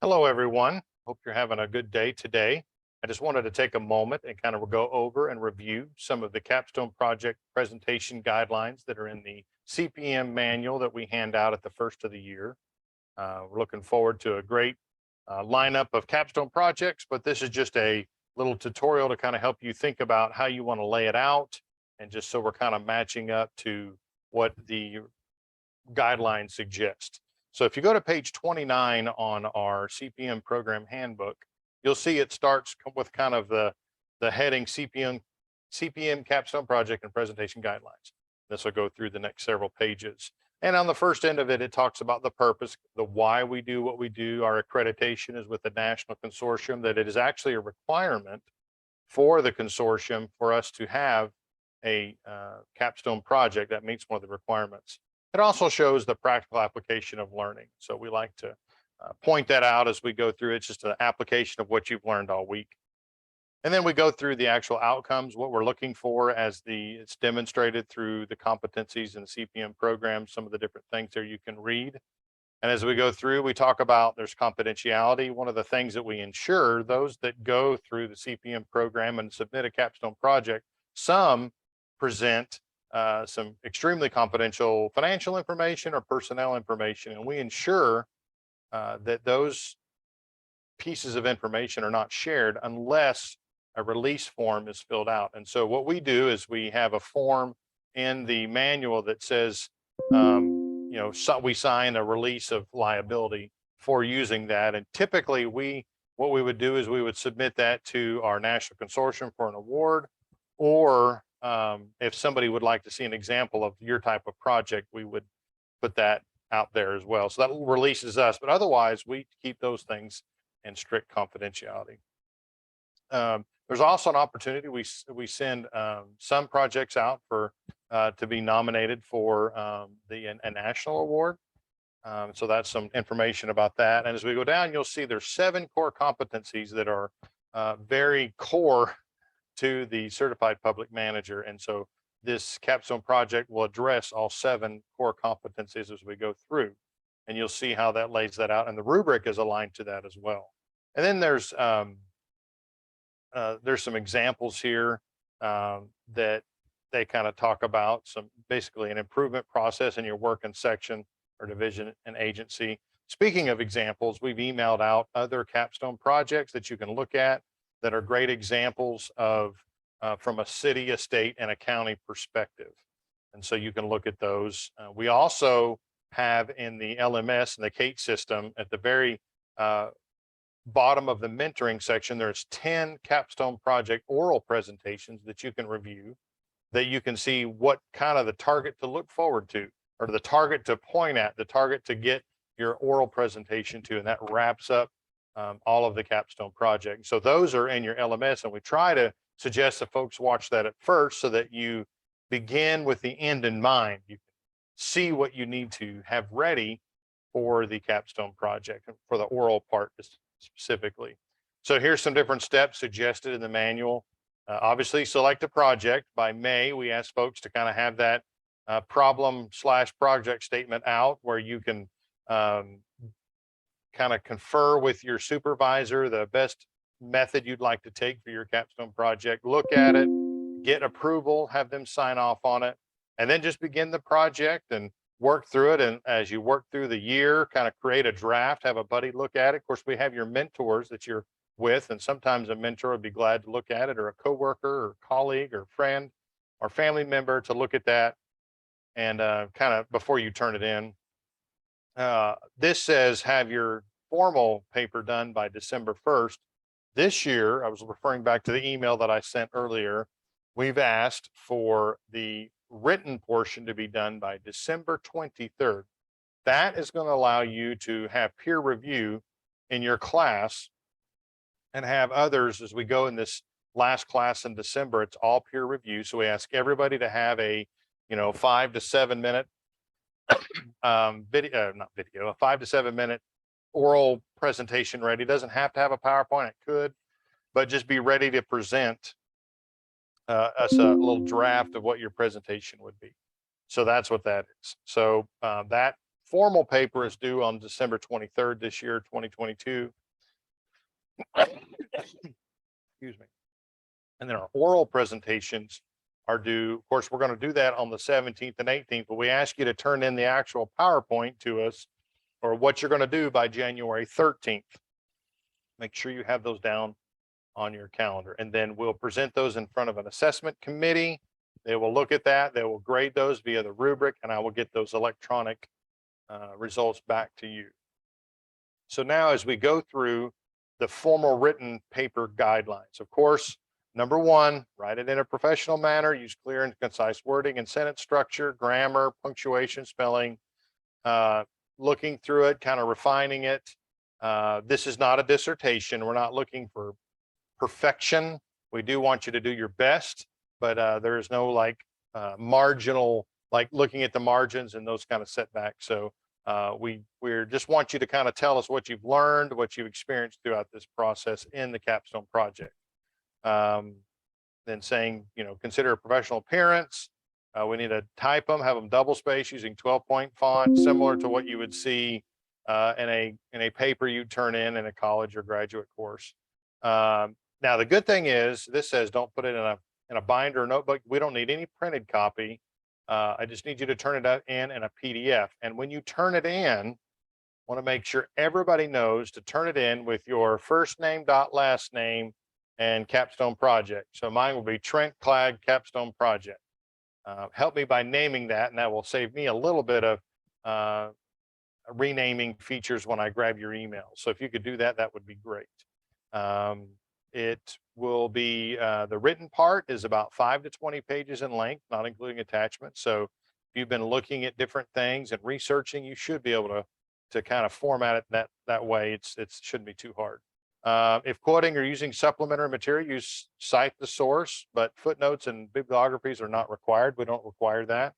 Hello, everyone. Hope you're having a good day today. I just wanted to take a moment and kind of go over and review some of the Capstone project presentation guidelines that are in the CPM manual that we hand out at the first of the year. We're looking forward to a great lineup of Capstone projects, but this is just a little tutorial to kind of help you think about how you want to lay it out, and just so we're kind of matching up to what the guidelines suggest. So if you go to page 29 on our CPM program handbook, you'll see it starts with kind of the heading CPM Capstone Project and Presentation Guidelines. This will go through the next several pages. And on the first end of it, it talks about the purpose, the why we do what we do. Our accreditation is with the national consortium, that it is actually a requirement for the consortium for us to have a capstone project that meets one of the requirements. It also shows the practical application of learning. So we like to point that out as we go through. It's just an application of what you've learned all week. And then we go through the actual outcomes, what we're looking for as it's demonstrated through the competencies in the CPM program, some of the different things there you can read. And as we go through, we talk about there's confidentiality. One of the things that we ensure, those that go through the CPM program and submit a capstone project, some present some extremely confidential financial information or personnel information, and we ensure that those pieces of information are not shared unless a release form is filled out. And so what we do is we have a form in the manual that says, so we sign a release of liability for using that. And typically what we would do is we would submit that to our national consortium for an award, or if somebody would like to see an example of your type of project, we would put that out there as well. So that releases us, but otherwise we keep those things in strict confidentiality. There's also an opportunity. We send some projects out for to be nominated for a national award. So that's some information about that. And as we go down, you'll see there's 7 core competencies that are very core to the certified public manager. And so this capstone project will address all 7 core competencies as we go through. And you'll see how that lays that out. And the rubric is aligned to that as well. And then there's some examples here that they kind of talk about, some basically an improvement process in your work in section or division and agency. Speaking of examples, we've emailed out other capstone projects that you can look at that are great examples of from a city, a state, and a county perspective. And so you can look at those. We also have in the LMS and the CATE system at the very bottom of the mentoring section, there's 10 capstone project oral presentations that you can review, that you can see what kind of the target to look forward to, or the target to point at, the target to get your oral presentation to, and that wraps up all of the capstone project. So those are in your LMS, and we try to suggest that folks watch that at first so that you begin with the end in mind. You can see what you need to have ready for the capstone project and for the oral part specifically. So here's some different steps suggested in the manual. Obviously, select a project. By May, we ask folks to kind of have that problem/project statement out, where you can kind of confer with your supervisor the best method you'd like to take for your capstone project. Look at it, get approval, have them sign off on it, and then just begin the project and work through it. And as you work through the year, kind of create a draft, have a buddy look at it. Of course, we have your mentors that you're with, and sometimes a mentor would be glad to look at it, or a coworker or colleague or friend or family member to look at that, and kind of before you turn it in. This says have your formal paper done by December 1st. This year, I was referring back to the email that I sent earlier, we've asked for the written portion to be done by December 23rd. That is going to allow you to have peer review in your class and have others as we go in this last class in December. It's all peer review. So we ask everybody to have a 5 to 7 minute a 5 to 7 minute oral presentation ready. It doesn't have to have a PowerPoint, it could, but just be ready to present us a little draft of what your presentation would be. So that's what that is. So that formal paper is due on December 23rd this year, 2022. Excuse me. And then our oral presentations are due. Of course, we're going to do that on the 17th and 18th, but we ask you to turn in the actual PowerPoint to us, or what you're going to do, by January 13th. Make sure you have those down on your calendar, and then we'll present those in front of an assessment committee. They will look at that. They will grade those via the rubric, and I will get those electronic results back to you. So now, as we go through the formal written paper guidelines, of course, number one, write it in a professional manner, use clear and concise wording and sentence structure, grammar, punctuation, spelling, looking through it, kind of refining it. This is not a dissertation. We're not looking for perfection. We do want you to do your best, but there is no like marginal, like looking at the margins and those kind of setbacks. So we just want you to kind of tell us what you've learned, what you've experienced throughout this process in the Capstone project. Then saying, consider a professional appearance. We need to type them, have them double space using 12-point font, similar to what you would see in a paper you turn in a college or graduate course. Now, the good thing is this says don't put it in a binder or notebook. We don't need any printed copy. I just need you to turn it in a PDF. And when you turn it in, want to make sure everybody knows to turn it in with your first name dot last name and Capstone project. So mine will be Trent Clagg Capstone project. Help me by naming that, and that will save me a little bit of renaming features when I grab your email. So if you could do that, that would be great. It will be, the written part is about 5 to 20 pages in length, not including attachments. So if you've been looking at different things and researching, you should be able to kind of format it that way. It shouldn't be too hard. If quoting or using supplementary material, cite the source, but footnotes and bibliographies are not required. We don't require that.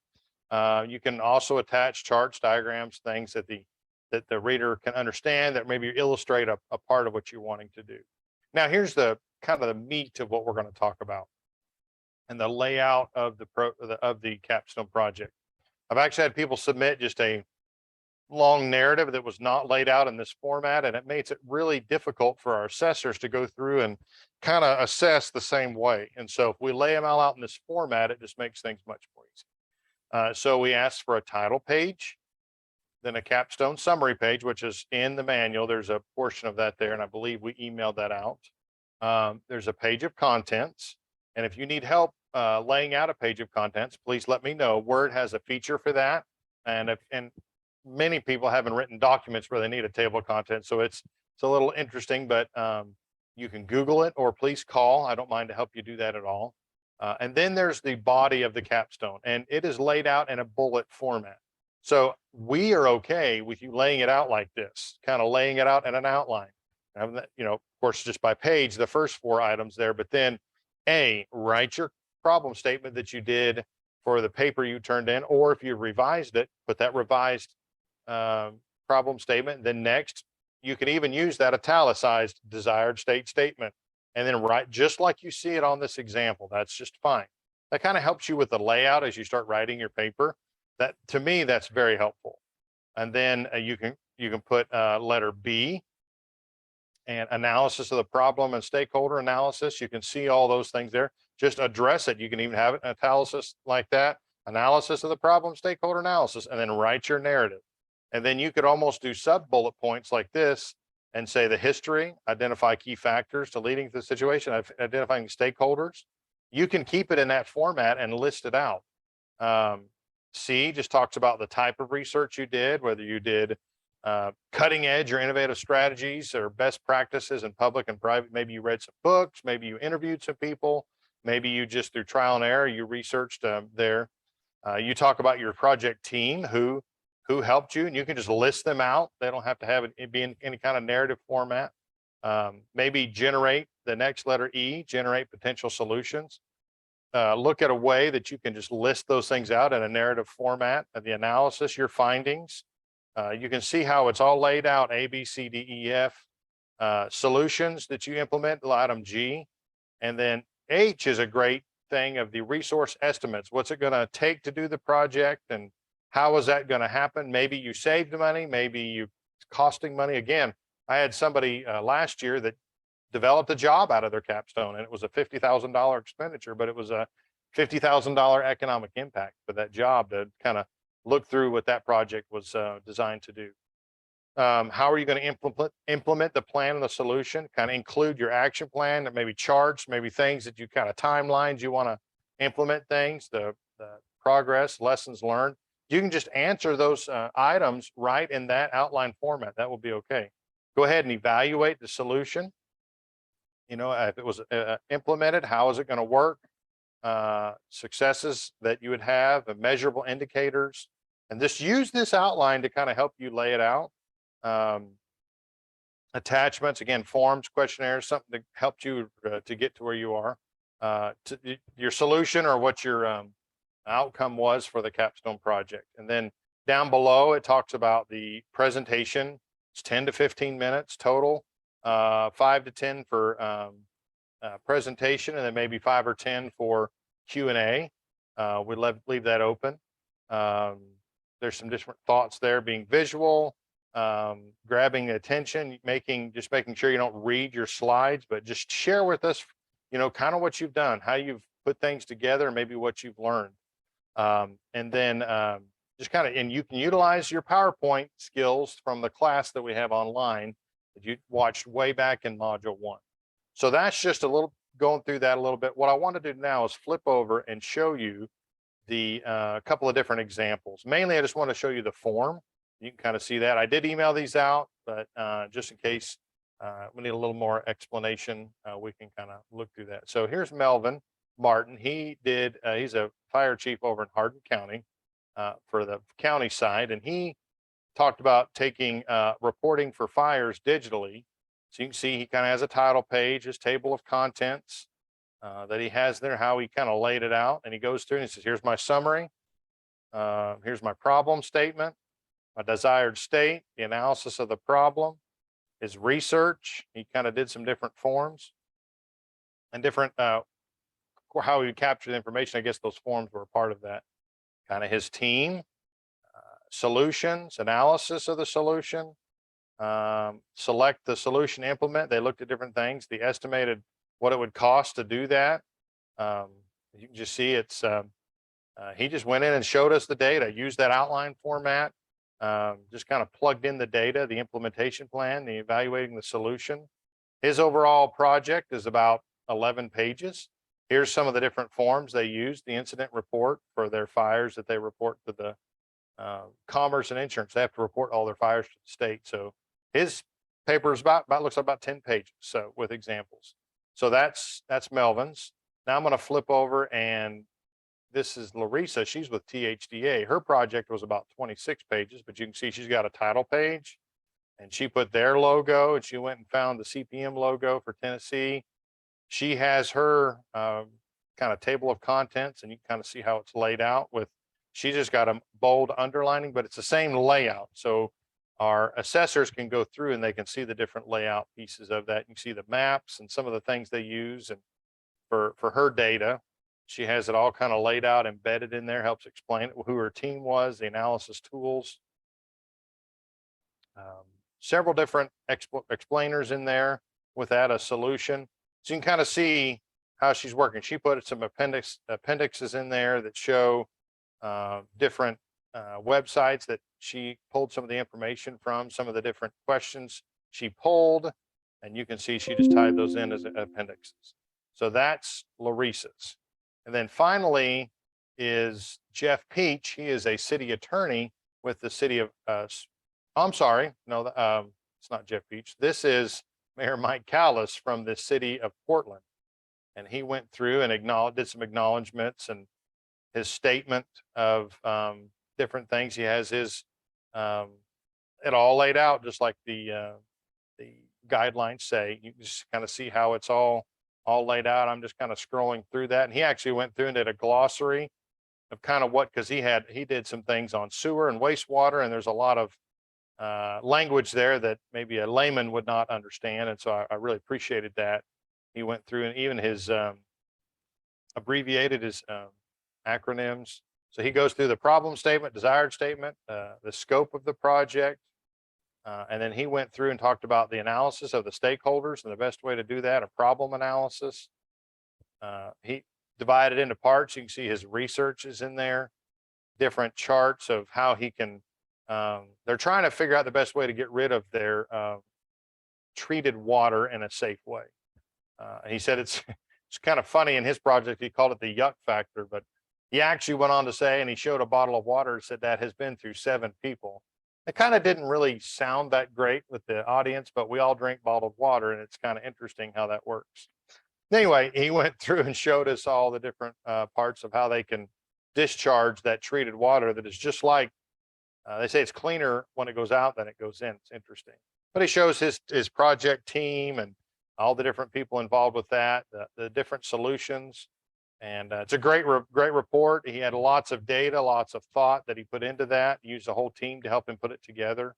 You can also attach charts, diagrams, things that the reader can understand, that maybe illustrate a part of what you're wanting to do. Now, here's the kind of the meat of what we're going to talk about and the layout of the Capstone project. I've actually had people submit just a long narrative that was not laid out in this format, and it makes it really difficult for our assessors to go through and kind of assess the same way. And so if we lay them all out in this format, it just makes things much more easy. So we asked for a title page, then a Capstone summary page, which is in the manual. There's a portion of that there, and I believe we emailed that out. There's a page of contents, and if you need help laying out a page of contents, please let me know. Word has a feature for that, and many people haven't written documents where they need a table of contents, so it's a little interesting, but you can Google it or please call. I don't mind to help you do that at all. And then there's the body of the Capstone, and it is laid out in a bullet format. So we are okay with you laying it out like this, kind of laying it out in an outline. Of course, just by page, the first 4 items there, but then write your problem statement that you did for the paper you turned in, or if you revised it, put that revised problem statement. Then next, you can even use that italicized desired state statement, and then write just like you see it on this example. That's just fine. That kind of helps you with the layout as you start writing your paper. That, to me, that's very helpful. And then you can put letter B, and analysis of the problem and stakeholder analysis. You can see all those things there. Just address it. You can even have it in analysis like that. Analysis of the problem, stakeholder analysis, and then write your narrative. And then you could almost do sub bullet points like this and say the history, identify key factors to leading to the situation, identifying stakeholders. You can keep it in that format and list it out. C just talks about the type of research you did, whether you did cutting edge or innovative strategies or best practices in public and private. Maybe you read some books, maybe you interviewed some people, maybe you just through trial and error, you researched there. You talk about your project team, who helped you, and you can just list them out. They don't have to have it be in any kind of narrative format. Maybe generate the next letter E, generate potential solutions. Look at a way that you can just list those things out in a narrative format, the analysis, your findings. You can see how it's all laid out, A, B, C, D, E, F. Solutions that you implement, item G. And then H is a great thing of the resource estimates. What's it going to take to do the project, and How is that going to happen? Maybe you saved money, maybe you costing money. Again, I had somebody last year that developed a job out of their capstone, and it was a $50,000 expenditure, but it was a $50,000 economic impact for that job to kind of look through what that project was designed to do. How are you going to implement the plan and the solution? Kind of include your action plan, that maybe charts, maybe things that you kind of timelines you want to implement things, the progress, lessons learned. You can just answer those items right in that outline format. That will be okay. Go ahead and evaluate the solution. You know, if it was implemented, how is it going to work? Successes that you would have, and measurable indicators, and just use this outline to kind of help you lay it out. Attachments, again, forms, questionnaires, something that helped you to get to where you are, to your solution or what your outcome was for the capstone project. And then down below, it talks about the presentation. It's 10 to 15 minutes total, 5 to 10 for presentation, and then maybe 5 or 10 for Q&A. We leave that open. There's some different thoughts there, being visual, grabbing attention, making sure you don't read your slides, but just share with us, you know, kind of what you've done, how you've put things together, maybe what you've learned. And then just kind of, and you can utilize your PowerPoint skills from the class that we have online that you watched way back in module 1. So that's just a little going through that a little bit. What I want to do now is flip over and show you the couple of different examples. Mainly, I just want to show you the form. You can kind of see that. I did email these out, but just in case we need a little more explanation, we can kind of look through that. So here's Melvin Martin. He's a fire chief over in Hardin County for the county side, and he talked about taking reporting for fires digitally. So you can see he kind of has a title page, his table of contents that he has there, how he kind of laid it out. And he goes through and he says, here's my summary. Here's my problem statement, my desired state, the analysis of the problem, his research. He kind of did some different forms and different, how he would capture the information. I guess those forms were a part of that. Kind of his team, solutions, analysis of the solution, select the solution, implement. They looked at different things. They estimated what it would cost to do that. You can just see it's, he just went in and showed us the data, used that outline format, just kind of plugged in the data, the implementation plan, the evaluating the solution. His overall project is about 11 pages. Here's some of the different forms they used, the incident report for their fires that they report to the commerce and insurance. They have to report all their fires to the state. So his paper is looks like about 10 pages. So with examples. So that's Melvin's. Now I'm going to flip over, and this is Larissa. She's with THDA. Her project was about 26 pages, but you can see she's got a title page, and she put their logo, and she went and found the CPM logo for Tennessee. She has her kind of table of contents, and you can kind of see how it's laid out with, she just got a bold underlining, but it's the same layout. So our assessors can go through and they can see the different layout pieces of that. You can see the maps and some of the things they use. And for her data, she has it all kind of laid out, embedded in there, helps explain who her team was, the analysis tools. Several different explainers in there with that, a solution. So you can kind of see how she's working. She put some appendixes in there that show different websites that she pulled some of the information from, some of the different questions she pulled, and you can see she just tied those in as appendixes. So that's Larissa's. And then finally is Jeff Peach. He is a city attorney with the city of, I'm sorry, no, it's not Jeff Peach. This is Mayor Mike Callis from the city of Portland. And he went through and did some acknowledgments and his statement of different things. He has his, it all laid out just like the guidelines say. You can just kind of see how it's all laid out. I'm just kind of scrolling through that. And he actually went through and did a glossary of kind of what, because he did some things on sewer and wastewater, and there's a lot of language there that maybe a layman would not understand. And so I really appreciated that. He went through and even his abbreviated his acronyms. So he goes through the problem statement, desired statement, the scope of the project, and then he went through and talked about the analysis of the stakeholders and the best way to do that, a problem analysis. He divided into parts. You can see his research is in there, different charts of how he can, they're trying to figure out the best way to get rid of their treated water in a safe way. He said it's kind of funny in his project, he called it the yuck factor, but he actually went on to say, and he showed a bottle of water, said that has been through 7 people. It kind of didn't really sound that great with the audience, but we all drink bottled water, and it's kind of interesting how that works. Anyway, he went through and showed us all the different parts of how they can discharge that treated water that is just like, they say it's cleaner when it goes out than it goes in. It's interesting. But he shows his project team and all the different people involved with that, the different solutions. And it's a great report. He had lots of data, lots of thought that he put into that, he used a whole team to help him put it together,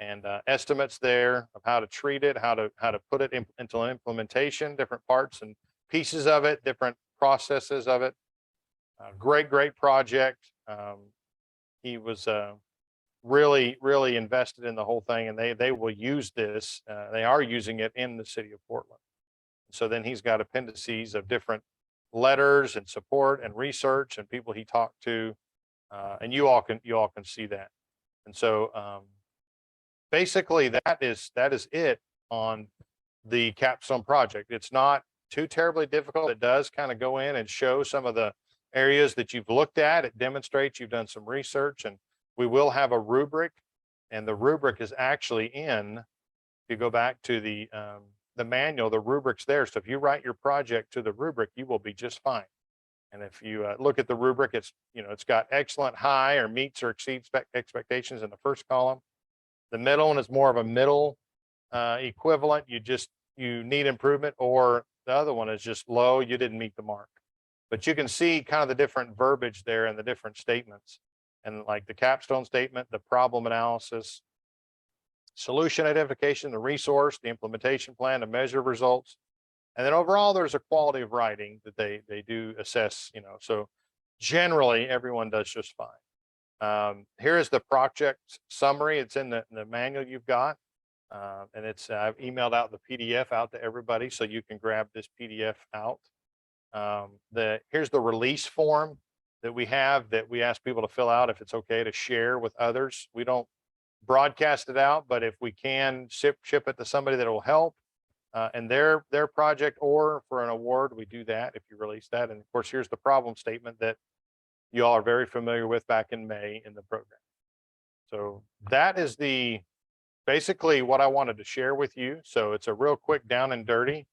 and estimates there of how to treat it, how to put it into an implementation, different parts and pieces of it, different processes of it. Great project. He was really invested in the whole thing, and they will use this. They are using it in the city of Portland. So then he's got appendices of different letters and support and research and people he talked to, and you all can see that. And so basically that is it on the Capstone project. It's not too terribly difficult. It does kind of go in and show some of the areas that you've looked at. It demonstrates you've done some research, and we will have a rubric, and the rubric is actually in, if you go back to the manual, the rubric's there. So if you write your project to the rubric, you will be just fine. And if you look at the rubric, it's got excellent, high, or meets or exceeds expectations in the first column. The middle one is more of a middle equivalent. You need improvement, or the other one is just low, you didn't meet the mark. But you can see kind of the different verbiage there and the different statements. And like the capstone statement, the problem analysis, solution identification, the resource, the implementation plan, the measure of results. And then overall, there's a quality of writing that they do assess, so generally everyone does just fine. Here is the project summary. It's in the manual you've got. And I've emailed out the PDF out to everybody, so you can grab this PDF out. Here's the release form that we have that we ask people to fill out if it's okay to share with others. We don't broadcast it out, but if we can ship it to somebody that will help in their project, or for an award, we do that if you release that. And of course, here's the problem statement that you all are very familiar with back in May in the program. So that is basically what I wanted to share with you. So it's a real quick down and dirty.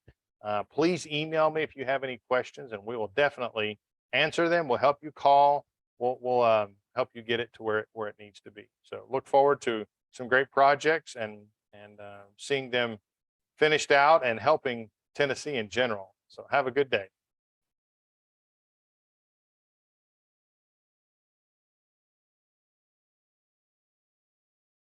Please email me if you have any questions, and we will definitely answer them. We'll help you call. We'll help you get it to where it needs to be. So look forward to some great projects and seeing them finished out and helping Tennessee in general. So have a good day.